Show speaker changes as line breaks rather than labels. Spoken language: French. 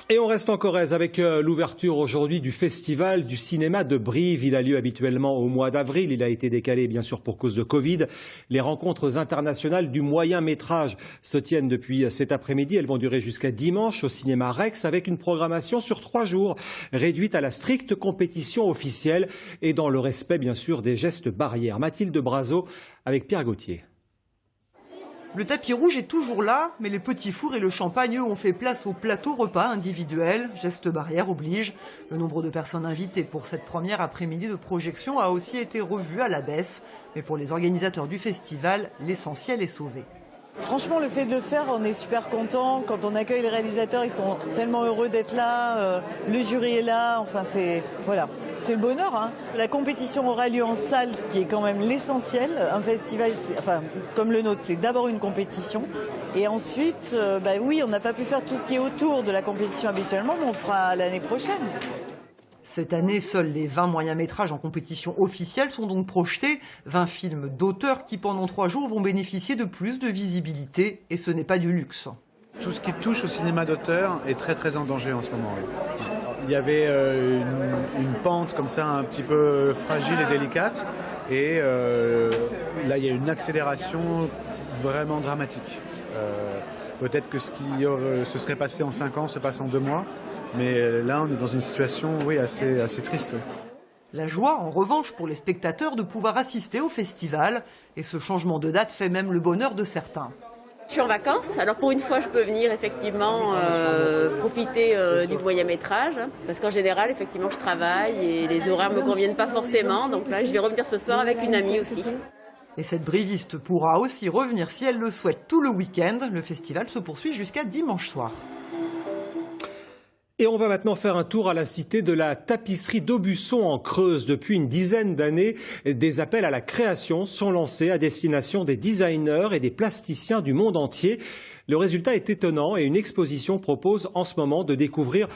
Et on reste en Corrèze avec l'ouverture aujourd'hui du Festival du cinéma de Brive. Il a lieu habituellement au mois d'avril. Il a été décalé bien sûr pour cause de Covid. Les rencontres internationales du moyen métrage se tiennent depuis cet après-midi. Elles vont durer jusqu'à dimanche au cinéma Rex avec une programmation sur 3 jours réduite à la stricte compétition officielle et dans le respect bien sûr des gestes barrières. Mathilde Brazo avec Pierre Gauthier.
Le tapis rouge est toujours là, mais les petits fours et le champagne, eux, ont fait place au plateau repas individuel. Geste barrière oblige. Le nombre de personnes invitées pour cette première après-midi de projection a aussi été revu à la baisse. Mais pour les organisateurs du festival, l'essentiel est sauvé.
Franchement, le fait de le faire, on est super content. Quand on accueille les réalisateurs, ils sont tellement heureux d'être là. Le jury est là. Enfin, c'est le bonheur. Hein. La compétition aura lieu en salle, ce qui est quand même l'essentiel. Un festival, comme le nôtre, c'est d'abord une compétition. Et ensuite, oui, on n'a pas pu faire tout ce qui est autour de la compétition habituellement, mais on fera l'année prochaine.
Cette année, seuls les 20 moyens-métrages en compétition officielle sont donc projetés. 20 films d'auteurs qui, pendant 3 jours, vont bénéficier de plus de visibilité. Et ce n'est pas du luxe.
Tout ce qui touche au cinéma d'auteur est très très en danger en ce moment. Il y avait une pente comme ça un petit peu fragile et délicate. Et là, il y a une accélération vraiment dramatique. Peut-être que ce qui se serait passé en 5 ans se passe en 2 mois. Mais là, on est dans une situation assez triste. Oui.
La joie, en revanche, pour les spectateurs de pouvoir assister au festival. Et ce changement de date fait même le bonheur de certains.
Je suis en vacances, alors pour une fois je peux venir effectivement profiter du moyen métrage. Parce qu'en général, effectivement, je travaille et les horaires ne me conviennent pas forcément. Donc là, je vais revenir ce soir avec une amie aussi.
Et cette briviste pourra aussi revenir si elle le souhaite tout le week-end. Le festival se poursuit jusqu'à dimanche soir.
Et on va maintenant faire un tour à la cité de la tapisserie d'Aubusson en Creuse. Depuis une dizaine d'années, des appels à la création sont lancés à destination des designers et des plasticiens du monde entier. Le résultat est étonnant et une exposition propose en ce moment de découvrir